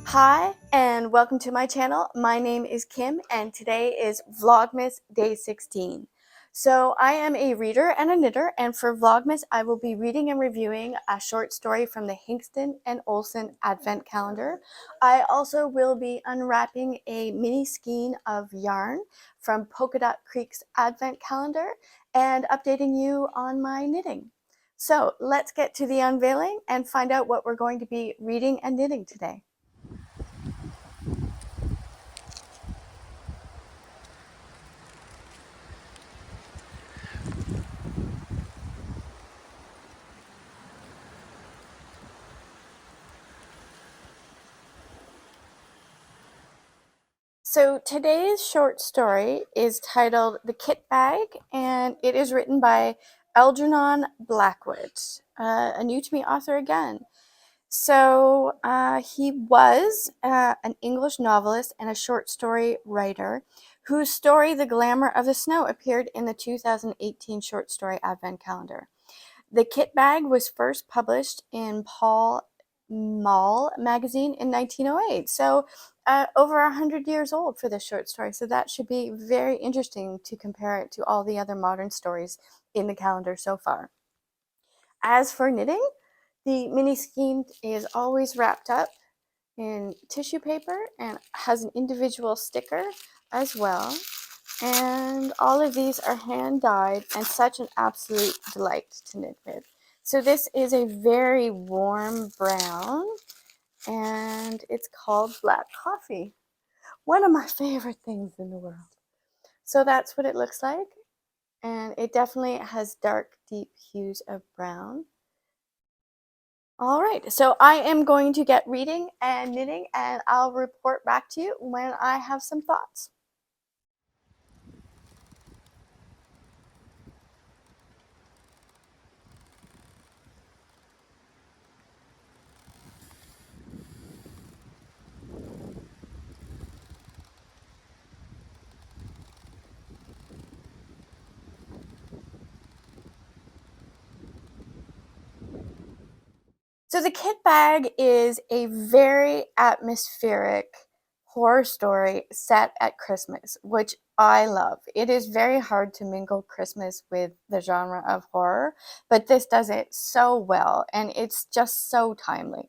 Hi and welcome to my channel. My name is Kim and today is Vlogmas Day 16. So I am a reader and a knitter, and for Vlogmas I will be reading and reviewing a short story from the Hingston and Olsen Advent Calendar. I also will be unwrapping a mini skein of yarn from Polka Creek's Advent Calendar and updating you on my knitting. So let's get to the unveiling and find out what we're going to be reading and knitting today. So today's short story is titled The Kit Bag, and it is written by Algernon Blackwood, a new to me author again. So he was an English novelist and a short story writer whose story, The Glamour of the Snow, appeared in the 2018 short story Advent Calendar. The Kit Bag was first published in Paul Mall magazine in 1908. So over 100 years old for this short story. So that should be very interesting to compare it to all the other modern stories in the calendar so far. As for knitting, the mini skein is always wrapped up in tissue paper and has an individual sticker as well. And all of these are hand dyed and such an absolute delight to knit with. So this is a very warm brown and it's called Black Coffee. One of my favorite things in the world. So that's what it looks like. And it definitely has dark, deep hues of brown. All right, so I am going to get reading and knitting, and I'll report back to you when I have some thoughts. So the Kit Bag is a very atmospheric horror story set at Christmas, which I love. It is very hard to mingle Christmas with the genre of horror, but this does it so well, and it's just so timely.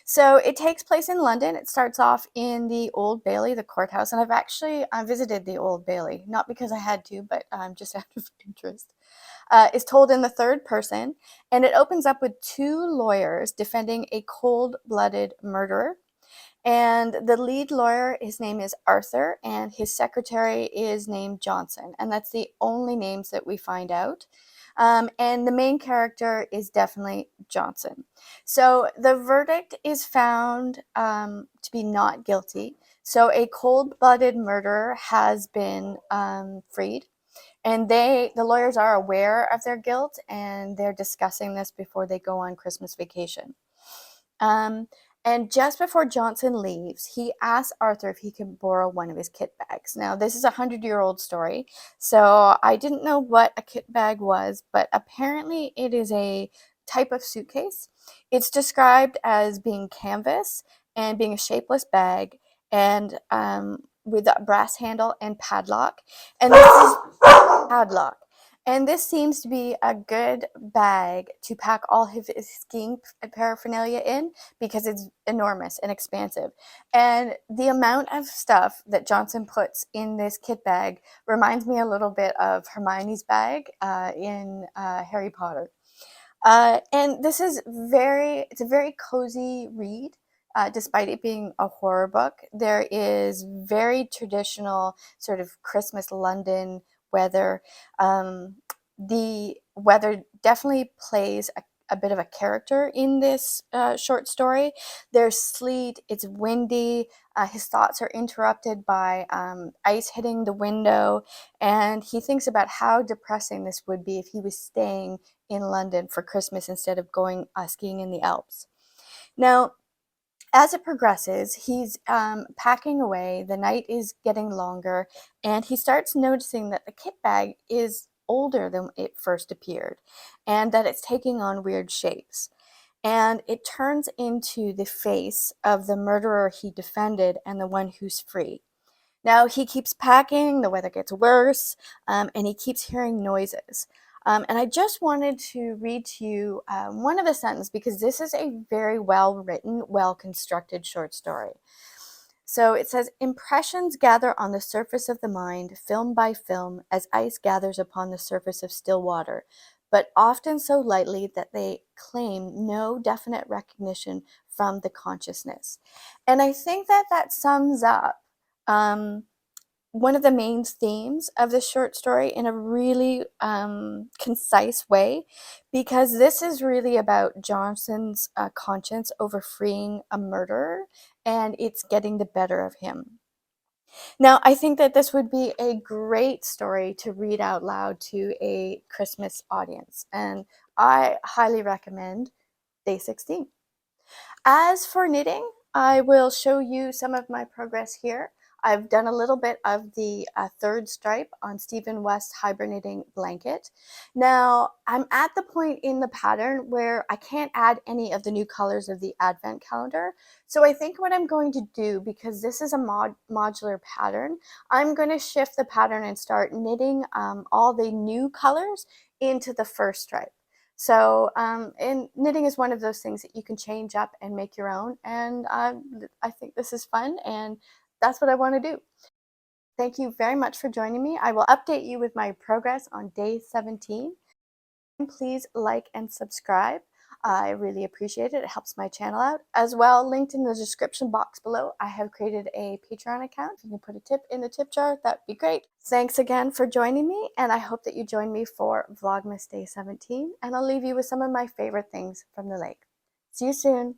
So it takes place in London. It starts off in the Old Bailey, the courthouse, and I've actually visited the Old Bailey, not because I had to, but just out of interest. Is told in the third person, and it opens up with two lawyers defending a cold-blooded murderer. And the lead lawyer, his name is Arthur, and his secretary is named Johnson. And that's the only names that we find out. And the main character is definitely Johnson. So the verdict is found to be not guilty. So a cold-blooded murderer has been freed. And the lawyers are aware of their guilt, and they're discussing this before they go on Christmas vacation. Um, and just before Johnson leaves, he asks Arthur if he can borrow one of his kit bags. Now, this is a 100-year-old story, so I didn't know what a kit bag was, but apparently it is a type of suitcase. It's described as being canvas and being a shapeless bag, and with a brass handle and padlock. And this is padlock. And this seems to be a good bag to pack all his skiing paraphernalia in because it's enormous and expansive. And the amount of stuff that Johnson puts in this kit bag reminds me a little bit of Hermione's bag in Harry Potter. And this is it's a very cozy read. Despite it being a horror book, there is very traditional sort of Christmas London weather. The weather definitely plays a bit of a character in this short story. There's sleet, it's windy, his thoughts are interrupted by ice hitting the window, and he thinks about how depressing this would be if he was staying in London for Christmas instead of going skiing in the Alps. Now, as it progresses, he's packing away, the night is getting longer, and he starts noticing that the kit bag is older than it first appeared, and that it's taking on weird shapes. and it turns into the face of the murderer he defended and the one who's free. Now he keeps packing, the weather gets worse, and he keeps hearing noises. And I just wanted to read to you one of the sentences because this is a very well written, well constructed short story. So it says, impressions gather on the surface of the mind, film by film, as ice gathers upon the surface of still water, but often so lightly that they claim no definite recognition from the consciousness. And I think that that sums up one of the main themes of this short story in a really concise way, because this is really about Johnson's conscience over freeing a murderer, and it's getting the better of him. Now, I think that this would be a great story to read out loud to a Christmas audience, and I highly recommend Day 16. As for knitting, I will show you some of my progress here. I've done a little bit of the third stripe on Stephen West's hibernating blanket. Now, I'm at the point in the pattern where I can't add any of the new colors of the advent calendar. So I think what I'm going to do, because this is a modular pattern, I'm going to shift the pattern and start knitting all the new colors into the first stripe. So, and knitting is one of those things that you can change up and make your own. And I think this is fun, and that's what I want to do. Thank you very much for joining me. I will update you with my progress on day 17. Please like and subscribe. I really appreciate it. It helps my channel out. As well, linked in the description box below, I have created a Patreon account. If you can put a tip in the tip jar, that'd be great. Thanks again for joining me, and I hope that you join me for Vlogmas Day 17, and I'll leave you with some of my favorite things from the lake. See you soon.